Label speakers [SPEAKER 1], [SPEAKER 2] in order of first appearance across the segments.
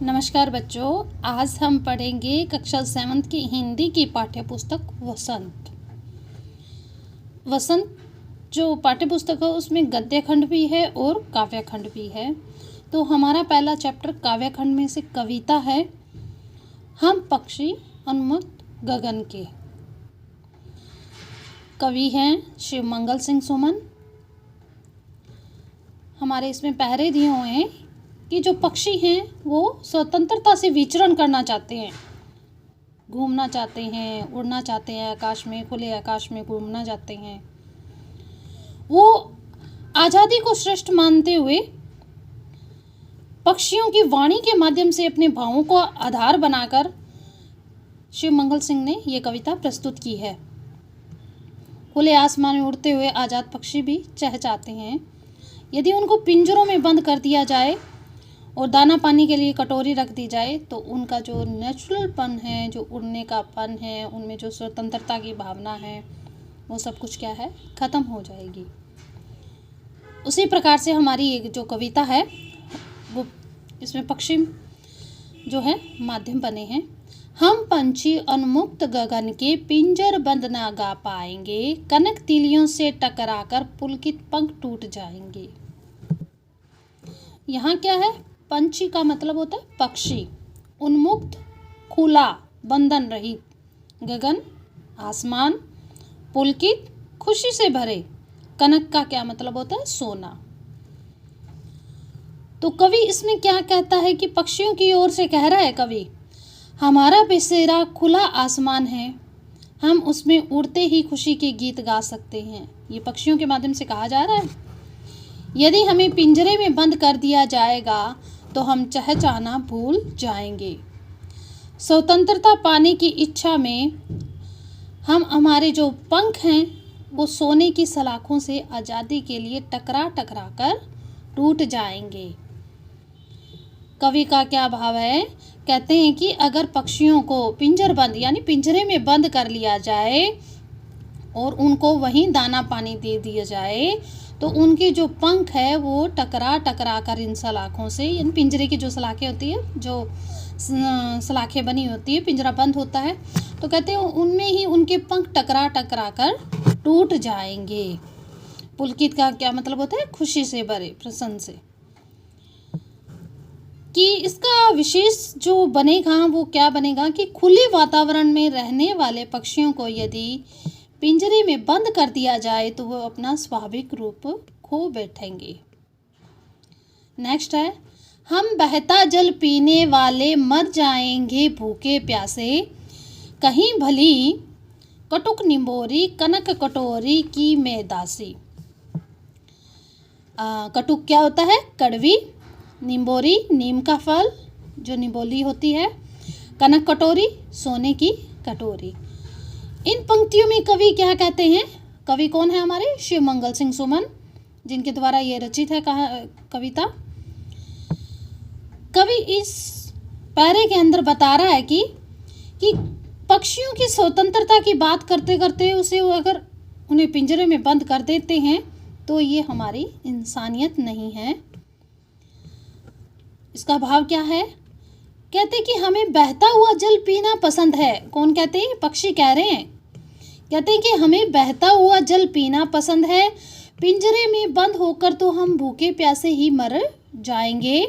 [SPEAKER 1] नमस्कार बच्चों, आज हम पढ़ेंगे कक्षा 7 की हिंदी की पाठ्य पुस्तक वसंत। वसंत जो पाठ्य पुस्तक है उसमें गद्य खंड भी है और काव्य खंड भी है। तो हमारा पहला चैप्टर काव्य खंड में से कविता है हम पक्षी उन्मुक्त गगन के। कवि हैं शिव मंगल सिंह सुमन। हमारे इसमें पहरे दिए हुए हैं कि जो पक्षी हैं वो स्वतंत्रता से विचरण करना चाहते हैं, घूमना चाहते हैं, उड़ना चाहते हैं, आकाश में, खुले आकाश में घूमना चाहते हैं। वो आज़ादी को श्रेष्ठ मानते हुए पक्षियों की वाणी के माध्यम से अपने भावों को आधार बनाकर शिव मंगल सिंह ने ये कविता प्रस्तुत की है। खुले आसमान में उड़ते हुए आज़ाद पक्षी भी चहचहाते हैं। यदि उनको पिंजरों में बंद कर दिया जाए और दाना पानी के लिए कटोरी रख दी जाए तो उनका जो नेचुरलपन है, जो उड़ने का पन है, उनमें जो स्वतंत्रता की भावना है, वो सब कुछ क्या है, ख़त्म हो जाएगी। उसी प्रकार से हमारी एक जो कविता है वो इसमें पक्षी जो है माध्यम बने हैं। हम पंछी उन्मुक्त गगन के पिंजर बंद ना गा पाएंगे, कनक तिलियों से टकराकर पुलकित पंख टूट जाएंगे। यहाँ क्या है, पंछी का मतलब होता है पक्षी, उन्मुक्त खुला बंधन रहित, गगन आसमान, पुलकित खुशी से भरे, कनक का क्या मतलब होता है सोना। तो कवि इसमें क्या कहता है कि पक्षियों की ओर से कह रहा है कवि, हमारा बसेरा खुला आसमान है, हम उसमें उड़ते ही खुशी के गीत गा सकते हैं। ये पक्षियों के माध्यम से कहा जा रहा है। यदि हमें पिंजरे में बंद कर दिया जाएगा तो हम चहचहाना भूल जाएंगे। स्वतंत्रता पाने की इच्छा में हम हमारे जो पंख हैं वो सोने की सलाखों से आज़ादी के लिए टकरा टकरा कर टूट जाएंगे। कवि का क्या भाव है, कहते हैं कि अगर पक्षियों को पिंजर बंद यानी पिंजरे में बंद कर लिया जाए और उनको वहीं दाना पानी दे दिया जाए तो उनके जो पंख है वो टकरा टकरा कर इन सलाखों से, इन पिंजरे की जो सलाखें होती है, जो सलाखें बनी होती है, पिंजरा बंद होता है, तो कहते हैं उनमें ही उनके पंख टकरा टकरा कर टूट जाएंगे। पुलकित का क्या मतलब होता है, खुशी से भरे, प्रसन्न से। कि इसका विशेष जो बनेगा वो क्या बनेगा कि खुले वातावरण में रहने वाले पक्षियों को यदि पिंजरे में बंद कर दिया जाए तो वो अपना स्वाभाविक रूप खो बैठेंगे। नेक्स्ट है, हम बहता जल पीने वाले मर जाएंगे भूखे प्यासे, कहीं भली कटुक निम्बोरी कनक कटोरी की मैं दासी। कटुक क्या होता है, कड़वी, निम्बोरी नीम का फल जो निम्बोली होती है, कनक कटोरी सोने की कटोरी। इन पंक्तियों में कवि क्या कहते हैं, कवि कौन है हमारे, शिव मंगल सिंह सुमन, जिनके द्वारा ये रचित है कविता। कवि इस पैरे के अंदर बता रहा है कि पक्षियों की स्वतंत्रता की बात करते करते उसे अगर उन्हें पिंजरे में बंद कर देते हैं तो ये हमारी इंसानियत नहीं है। इसका भाव क्या है, कहते कि हमें बहता हुआ जल पीना पसंद है। कौन कहते हैं, पक्षी कह रहे हैं। कहते हैं कि हमें बहता हुआ जल पीना पसंद है, पिंजरे में बंद होकर तो हम भूखे प्यासे ही मर जाएंगे।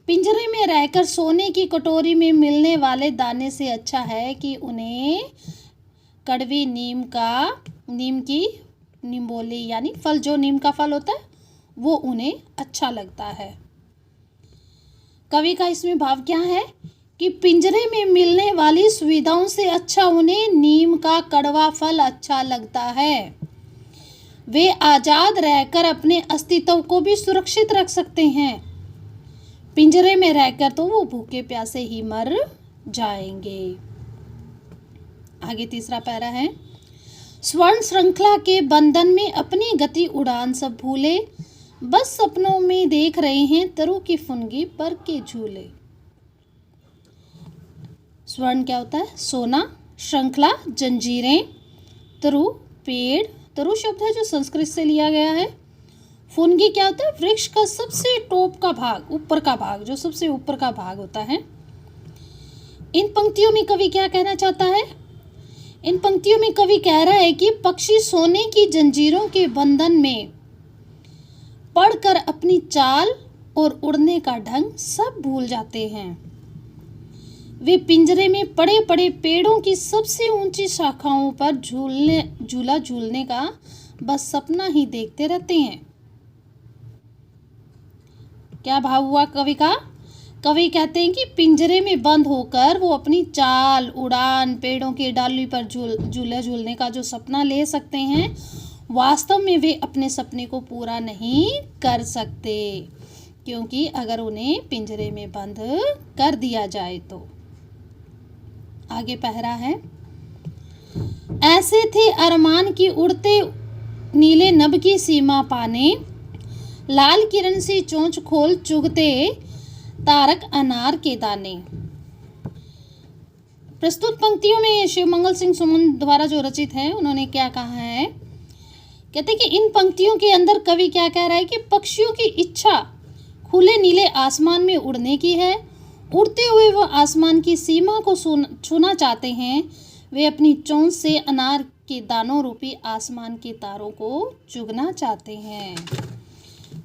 [SPEAKER 1] पिंजरे में रहकर सोने की कटोरी में मिलने वाले दाने से अच्छा है कि उन्हें कड़वी नीम की निम्बोली यानी फल, जो नीम का फल होता है वो उन्हें अच्छा लगता है। कवि का इसमें भाव क्या है कि पिंजरे में मिलने वाली सुविधाओं से अच्छा उन्हें नीम का कड़वा फल अच्छा लगता है। वे आज़ाद रहकर अपने अस्तित्व को भी सुरक्षित रख सकते हैं, पिंजरे में रहकर तो वो भूखे प्यासे ही मर जाएंगे। आगे तीसरा पैरा है, स्वर्ण श्रृंखला के बंधन में अपनी गति उड़ान सब भूले, बस सपनों में देख रहे हैं तरु की फुनगी पर के झूले। स्वर्ण क्या होता है, सोना, श्रृंखला जंजीरें, तरु पेड़, तरु शब्द है जो संस्कृत से लिया गया है, फुनगी क्या होता है? वृक्ष का सबसे टॉप का भाग, ऊपर का भाग, जो सबसे ऊपर का भाग होता है। इन पंक्तियों में कवि क्या कहना चाहता है? इन पंक्तियों में कवि कह रहा है कि पक्षी सोने की जंजीरों के बंधन में पड़कर अपनी चाल और उड़ने का ढंग सब भूल जाते हैं। वे पिंजरे में पड़े पड़े पेड़ों की सबसे ऊंची शाखाओं पर झूला झूलने का बस सपना ही देखते रहते हैं। क्या भाव हुआ कवि का? कवि कहते हैं कि पिंजरे में बंद होकर वो अपनी चाल, उड़ान, पेड़ों की डाली पर झूला झूलने का जो सपना ले सकते हैं, वास्तव में वे अपने सपने को पूरा नहीं कर सकते, क्योंकि अगर उन्हें पिंजरे में बंद कर दिया जाए तो। आगे पहरा है, ऐसे थे अरमान की उड़ते नीले नभ की सीमा पाने, लाल किरण सी चोंच खोल चुगते तारक अनार के दाने। प्रस्तुत पंक्तियों में शिवमंगल सिंह सुमन द्वारा जो रचित है, उन्होंने क्या कहा है? कहते हैं कि इन पंक्तियों के अंदर कवि क्या कह रहा है कि पक्षियों की इच्छा खुले नीले आसमान में उड़ने की है। उड़ते हुए वह आसमान की सीमा को छूना चाहते हैं। वे अपनी चोंच से अनार के दानों रूपी आसमान के तारों को चुगना चाहते हैं।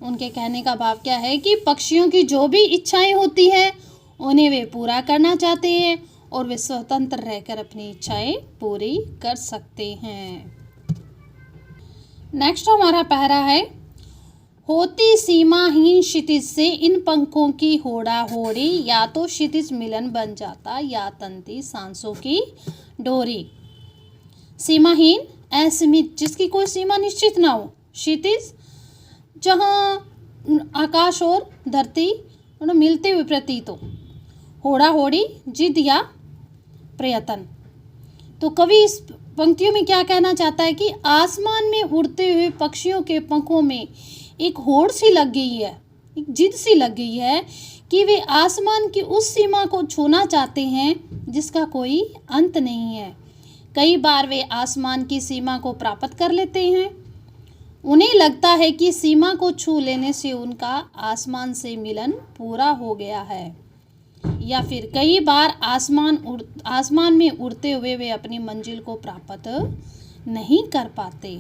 [SPEAKER 1] उनके कहने का भाव क्या है कि पक्षियों की जो भी इच्छाएं होती है उन्हें वे पूरा करना चाहते हैं और वे स्वतंत्र रहकर अपनी इच्छाएं पूरी कर सकते हैं। नेक्स्ट हमारा पहरा है, होती सीमाहीन क्षितिज से इन पंखों की होड़ा होड़ी, या तो क्षितिज मिलन बन जाता या तंती सांसों की डोरी। सीमाहीन, असीमित, जिसकी कोई सीमा निश्चित ना हो। क्षितिज, जहाँ आकाश और धरती मिलते हुए प्रतीत हो। होड़ा होड़ी, जिद या प्रयत्न। तो कवि इस पंक्तियों में क्या कहना चाहता है कि आसमान में उड़ते हुए पक्षियों के पंखों में एक होड़ सी लग गई है, एक जिद सी लग गई है कि वे आसमान की उस सीमा को छूना चाहते हैं जिसका कोई अंत नहीं है। कई बार वे आसमान की सीमा को प्राप्त कर लेते हैं। उन्हें लगता है कि सीमा को छू लेने से उनका आसमान से मिलन पूरा हो गया है, या फिर कई बार आसमान में उड़ते हुए वे अपनी मंजिल को प्राप्त नहीं कर पाते।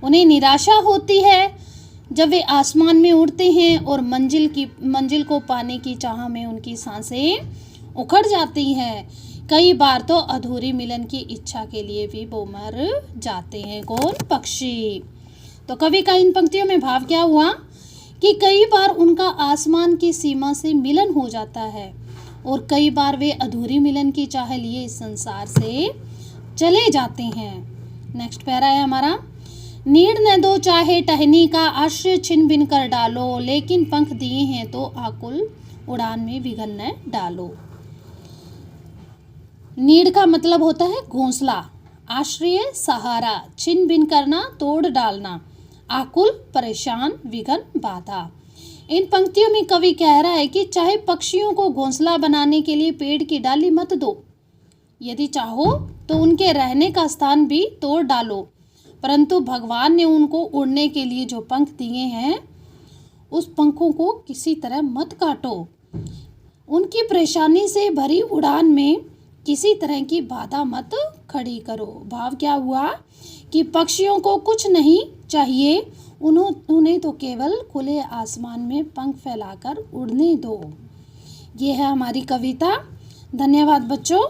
[SPEAKER 1] उन्हें निराशा होती है जब वे आसमान में उड़ते हैं और मंजिल को पाने की चाह में उनकी सांसें उखड़ जाती हैं। कई बार तो अधूरी मिलन की इच्छा के लिए भी वो मर जाते हैं। कौन? पक्षी। तो कवि का इन पंक्तियों में भाव क्या हुआ कि कई बार उनका आसमान की सीमा से मिलन हो जाता है और कई बार वे अधूरी मिलन की चाह लिए इस संसार से चले जाते हैं। नेक्स्ट पैरा है हमारा, नीड़ न दो चाहे टहनी का, आश्रय छिन बिन कर डालो, लेकिन पंख दिए हैं तो आकुल उड़ान में विघन न डालो। नीड़ का मतलब होता है घोंसला, आश्रय सहारा, छिन बिन करना तोड़ डालना, आकुल परेशान, विघन बाधा। इन पंक्तियों में कवि कह रहा है कि चाहे पक्षियों को घोंसला बनाने के लिए पेड़ की डाली मत दो, यदि चाहो तो उनके रहने का स्थान भी तोड़ डालो, परंतु भगवान ने उनको उड़ने के लिए जो पंख दिए हैं उस पंखों को किसी तरह मत काटो। उनकी परेशानी से भरी उड़ान में किसी तरह की बाधा मत खड़ी करो। भाव क्या हुआ कि पक्षियों को कुछ नहीं चाहिए, उन्हें तो केवल खुले आसमान में पंख फैलाकर उड़ने दो। ये है हमारी कविता। धन्यवाद बच्चों।